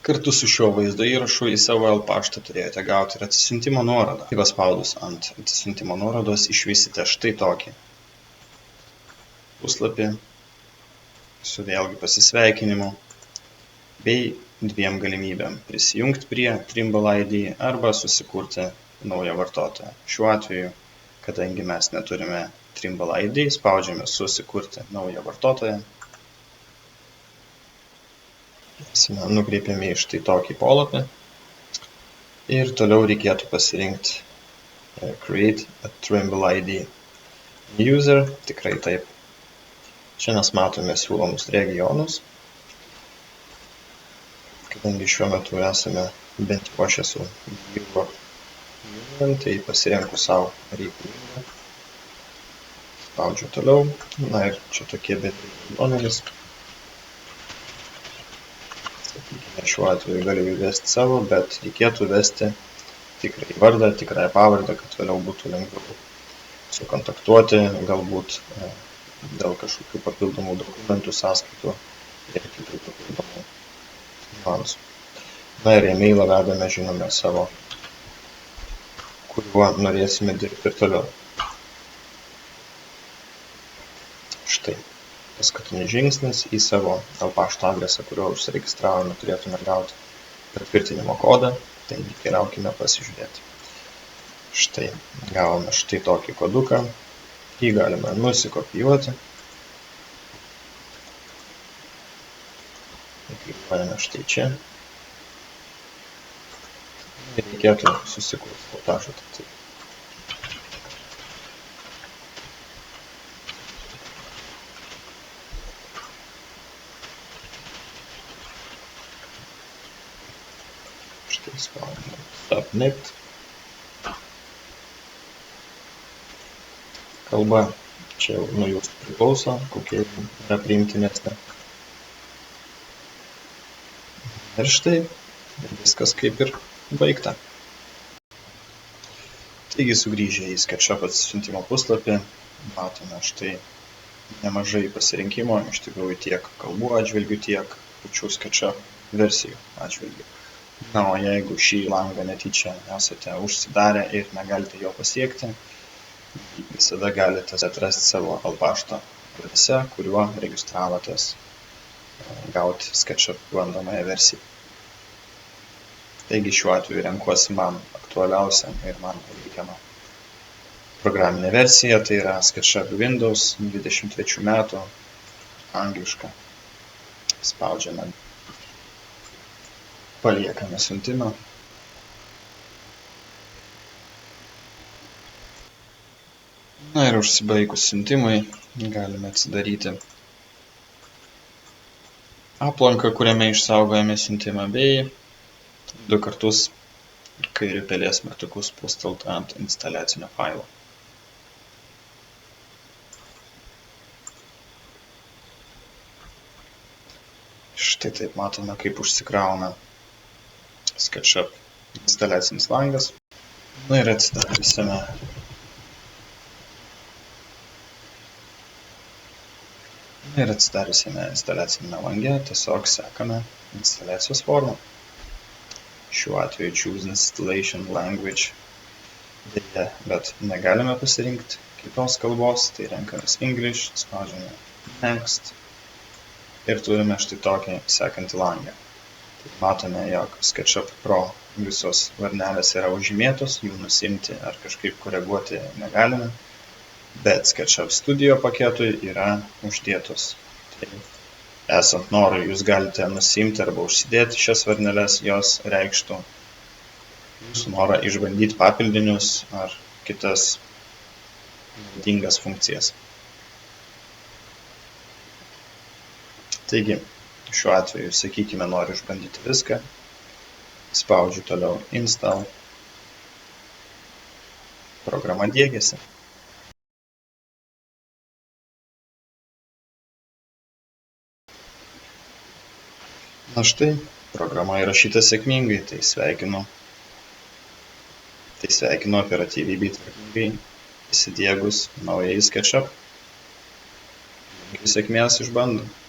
Kartu su šiuo vaizdo įrašu į savo paštą turėjote gauti ir atsisiuntimo nuorodą. Tai paspaudus ant atsisiuntimo nuorodos išvysite štai tokį puslapį su vėlgi pasisveikinimu bei dviem galimybėm prisijungti prie Trimble ID arba susikurti naują vartotoją. Šiuo atveju, kadangi mes neturime Trimble ID, spaudžiame susikurti naują vartotoją. Nukreipiame į štai tokį polapį ir toliau reikėtų pasirinkti Create a Trimble ID User, tikrai taip. Čia mes matome siūlomus regionus. Kadangi šiuo metu esame bent jau aš esu Europe Union, tai pasirenku savo reikalingą. Spaudžiu toliau. Na ir čia tokie bendri duomenys. Šiuo atveju galiu įvesti savo, bet reikėtų vesti tikrai vardą, tikrąją pavardę, kad vėliau būtų lengviau sukontaktuoti, galbūt dėl kažkokių papildomų dokumentų, sąskaitų ir kitų papildomų niuansų. Na ir e-mailą vedame, žinome savo, kuriuo norėsime dirbti ir toliau. Štai. Paskutinis žingsnis į savo pašto adresą, kuriuo užsiregistravome, turėtume gauti patvirtinimo kodą, taigi keliaukime pasižiūrėti. Štai, gavome štai tokį koduką, jį galime nusikopijuoti. Klikavome štai čia. Reikėtų susikurti slaptažodį. Spaudžiame Submit. Kalba čia jau nuo jūsų priklauso, kokia yra priimtinesnė. Ir štai viskas kaip ir baigta. Taigi sugrįžę į SketchUp atsisiuntimo puslapį, matome štai nemažai pasirinkimo, iš tikrųjų tiek kalbų atžvilgių, tiek pačių SketchUp versijų atžvilgių. Na, o jeigu šį langą netyčia esate užsidarę ir negalite jo pasiekti, visada galite atrasti savo pašto adrese, kuriuo registravotės gauti SketchUp bandomąją versiją. Taigi šiuo atveju renkuosi man aktualiausią ir man reikiamą programinę versiją, tai yra SketchUp Windows 23 metų, angliška. Spaudžiame. Paliekame siuntimą. Na ir užsibaigus siuntimui galime atsidaryti aplanką, kuriame išsaugojame siuntimą bei 2 kartus kairiu pelės mygtuku spustelti ant instaliacinio failo. Štai taip matome, kaip užsikrauna SketchUp instaliacinis langas. Na ir atsidarysime instaliacinėme lange, tiesiog sekame instaliacijos formą. Šiuo atveju Choose Installation Language, bet negalime pasirinkti kitos kalbos, tai renkamės English, spaudžiame Next ir turime štai tokį sekantį langą. Matome, jog SketchUp Pro visos varnelės yra užžymėtos, jų nusimti ar kažkaip koreguoti negalime, bet SketchUp Studio paketui yra uždėtos. Tai esant norui, jūs galite nusimti arba užsidėti šias varneles, jos reikštų jūsų norą išbandyti papildinius ar kitas naudingas funkcijas. Taigi, šiuo atveju, sakykime, noriu išbandyti viską, spaudžiu toliau Install, programa diegiasi. Na štai, programa įrašyta sėkmingai, tai sveikinu operatyviai bei tvarkingai įsidiegus naująjį SketchUp. Sėkmės išbandant.